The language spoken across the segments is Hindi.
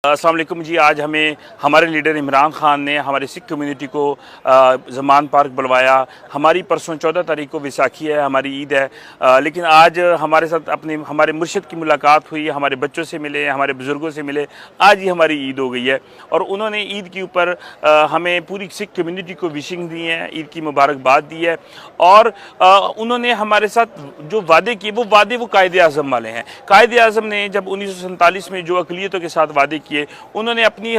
अस्सलाम वालेकुम जी। आज हमें हमारे लीडर इमरान खान ने हमारी सिख कम्युनिटी को ज़मान पार्क बुलवाया। हमारी परसों 14 तारीख को वैसाखी है, हमारी ईद है, लेकिन आज हमारे साथ हमारे मुर्शिद की मुलाकात हुई, हमारे बच्चों से मिले, हमारे बुज़ुर्गों से मिले। आज ही हमारी ईद हो गई है और उन्होंने ईद के ऊपर हमें पूरी सिख कम्युनिटी को विशिंग दी है, ईद की मुबारकबाद दी है। और उन्होंने हमारे साथ जो वादे किए वो कायदे आज़म वाले हैं। कायदे आज़म ने जब 1947 में जो अक़लियतों के साथ वादे किए, उन्होंने अपनी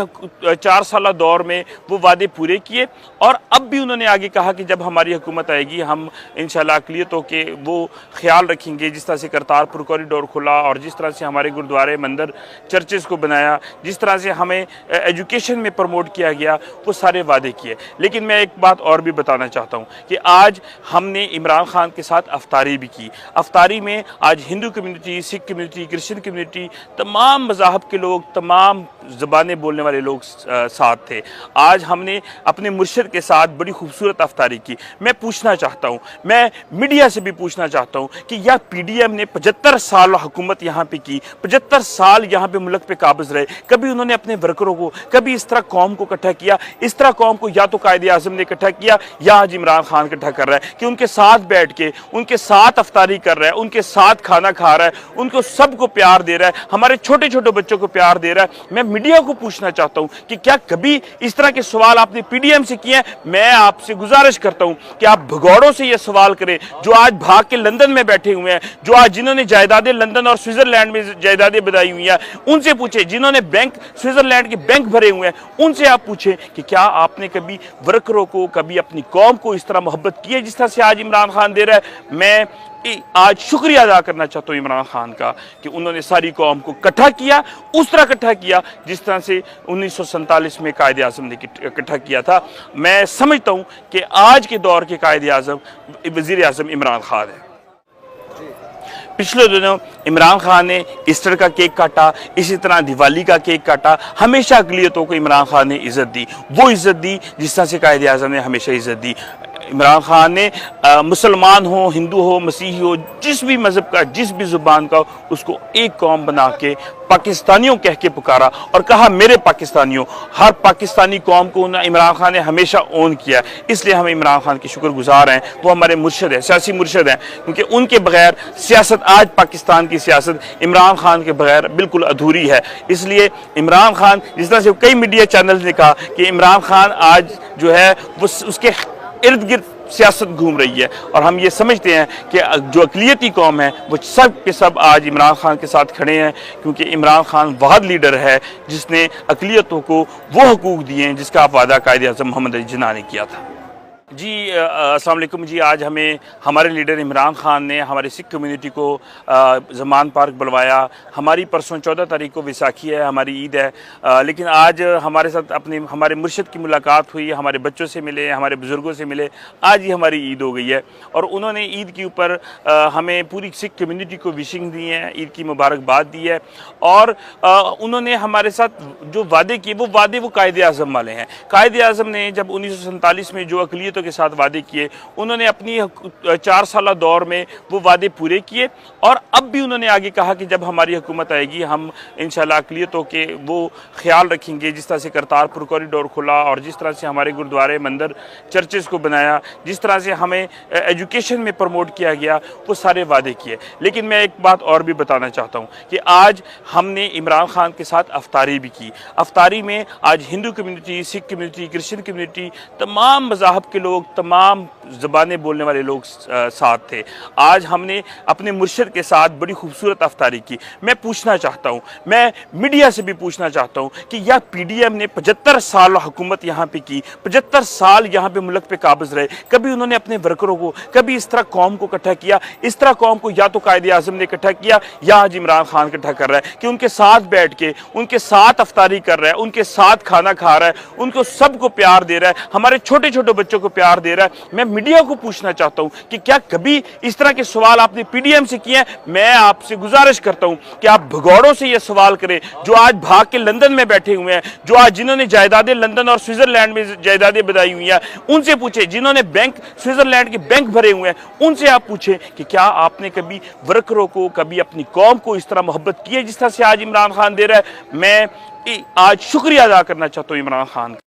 4 साल दौर में वो वादे पूरे किए और अब भी उन्होंने आगे कहा कि जब हमारी हुकूमत आएगी हम इंशाल्लाह अक़लियतों के वो ख्याल रखेंगे। जिस तरह से करतारपुर कॉरिडोर खुला और जिस तरह से हमारे गुरुद्वारे मंदिर चर्चेज़ को बनाया, जिस तरह से हमें एजुकेशन में प्रमोट किया गया, वो सारे वादे किए। लेकिन मैं एक बात और भी बताना चाहता हूँ कि आज हमने इमरान खान के साथ अफ्तारी भी की। अफ्तारी में आज Hindu community, Sikh community, Christian community, तमाम मज़ाहब के लोग, तमाम ज़बानें बोलने वाले लोग साथ थे। आज हमने अपने मुर्शिद के साथ बड़ी खूबसूरत अफ्तारी की। मैं पूछना चाहता हूँ, मैं मीडिया से भी पूछना चाहता हूँ कि या पीडीएम ने 75 साल हुकूमत यहाँ पे की, 75 साल यहाँ पे मुल्क पे काबिज रहे, कभी उन्होंने अपने वर्करों को, कभी इस तरह कौम को इकट्ठा किया? इस तरह कौम को या तो कायदे आज़म ने इकट्ठा किया या आज इमरान खान इकट्ठा कर रहा है कि उनके साथ बैठ के उनके साथ अफ्तारी कर रहा है, उनके साथ खाना खा रहा है, उनको सबको प्यार दे रहा है, हमारे छोटे छोटे बच्चों को प्यार दे रहा है। मैं मीडिया को पूछना चाहता हूं कि क्या कभी इस तरह के सवाल आपने पीडीएम से किए हैं? मैं आपसे गुजारिश करता हूं कि आप भगौड़ों से यह सवाल करें जो आज भाग के लंदन में बैठे हुए हैं, जो आज जिन्होंने जायदादें लंदन और स्विट्जरलैंड में जायदादें बनाई हुई हैं, उनसे पूछे। जिन्होंने बैंक स्विट्जरलैंड के बैंक भरे हुए हैं, उनसे आप पूछें कि क्या आपने कभी वर्करों को, कभी अपनी कौम को इस तरह मोहब्बत की है जिस तरह से आज इमरान खान दे रहा है? मैं आज शुक्रिया अदा करना चाहता हूँ इमरान खान का कि उन्होंने सारी कौम को इकट्ठा किया, उस तरह इकट्ठा किया जिस तरह से 1947 में कायदे आज़म ने इकट्ठा किया था। मैं समझता हूँ कि आज के दौर के कायदे आज़म वज़ीर आज़म इमरान खान है। पिछले दिनों इमरान खान ने ईस्टर का केक काटा, इसी तरह दिवाली का केक काटा। हमेशा अक़लियतों को इमरान खान ने इज़्ज़त दी, वो इज़्ज़त दी जिस तरह से कायदे आज़म ने हमेशा इज़्ज़त दी। इमरान खान ने मुसलमान हो, हिंदू हो, मसीही हो, जिस भी मज़हब का, जिस भी ज़ुबान का, उसको एक कौम बना के पाकिस्तानियों कह के पुकारा और कहा मेरे पाकिस्तानियों। हर पाकिस्तानी कौम को इमरान खान ने हमेशा ओन किया, इसलिए हम इमरान खान के शुक्रगुजार हैं। वो हमारे मुर्शिद हैं, सियासी मुर्शिद हैं, क्योंकि उनके बगैर सियासत, आज पाकिस्तान की सियासत इमरान खान के बगैर बिल्कुल अधूरी है। इसलिए इमरान खान, जिस तरह से कई मीडिया चैनल ने कहा कि इमरान खान आज जो है वो उसके इर्द गिर्द सियासत घूम रही है, और हम ये समझते हैं कि जो अक़लियती कौम है वो सब के सब आज इमरान खान के साथ खड़े हैं, क्योंकि इमरान खान वाहिद लीडर है जिसने अक़लियतों को वो हकूक़ दिए हैं जिसका वादा कायदे आज़म मोहम्मद अली जिन्ना ने किया था। जी अस्सलाम वालेकुम जी। आज हमें हमारे लीडर इमरान खान ने हमारी सिख कम्युनिटी को ज़मान पार्क बुलवाया। हमारी परसों 14 तारीख को वैसाखी है, हमारी ईद है, लेकिन आज हमारे साथ हमारे मुर्शिद की मुलाकात हुई, हमारे बच्चों से मिले, हमारे बुज़ुर्गों से मिले। आज ही हमारी ईद हो गई है और उन्होंने ईद के ऊपर हमें पूरी सिख कम्युनिटी को विशिंग दी है, ईद की मुबारकबाद दी है। और उन्होंने हमारे साथ जो वादे किए वो कायदे आज़म वाले हैं। कायदे आज़म ने जब 1947 में जो अक़लियतों के साथ वादे किए, उन्होंने अपनी 4 साल दौर में वो वादे पूरे किए और अब भी उन्होंने आगे कहा कि जब हमारी हुकूमत आएगी हम इंशाल्लाह अक़लियतों के वो ख्याल रखेंगे। जिस तरह से करतारपुर कॉरिडोर खुला और जिस तरह से हमारे गुरुद्वारे मंदिर चर्चेज़ को बनाया, जिस तरह से हमें एजुकेशन में प्रमोट किया गया, वो सारे वादे किए। लेकिन मैं एक बात और भी बताना चाहता हूँ कि आज हमने इमरान खान के साथ अफ्तारी भी की। अफ्तारी में आज Hindu community, Sikh community, Christian community, तमाम मज़ाहब के लोग, तमाम ज़बानें बोलने वाले लोग साथ थे। आज हमने अपने मुर्शिद के साथ बड़ी खूबसूरत अफ्तारी की। मैं पूछना चाहता हूँ, मैं मीडिया से भी पूछना चाहता हूँ कि या पीडीएम ने 75 साल हुकूमत यहाँ पे की, 75 साल यहाँ पे मुल्क पे काबिज रहे, कभी उन्होंने अपने वर्करों को, कभी इस तरह कौम को इकट्ठा किया? इस तरह कौम को या तो कायदे आज़म ने इकट्ठा किया या आज इमरान खान इकट्ठा कर रहा है कि उनके साथ बैठ के उनके साथ अफ्तारी कर रहा है, उनके साथ खाना खा रहा है, उनको सबको प्यार दे रहा है, हमारे छोटे छोटे बच्चों को प्यार दे रहा है। मैं मीडिया को पूछना चाहता हूं कि क्या कभी इस तरह के सवाल आपने पीडीएम से किए हैं? मैं आपसे गुजारिश करता हूं कि आप भगौड़ों से यह सवाल करें जो आज भाग के लंदन में बैठे हुए हैं, जो आज जिन्होंने जायदादें लंदन और स्विट्जरलैंड में जायदादें बनाई हुई हैं, उनसे पूछे। जिन्होंने बैंक स्विट्जरलैंड के बैंक भरे हुए हैं, उनसे आप पूछें कि क्या आपने कभी वर्करों को, कभी अपनी कौम को इस तरह मोहब्बत की है जिस तरह से आज इमरान खान दे रहा है? मैं आज शुक्रिया अदा करना चाहता हूँ इमरान खान का।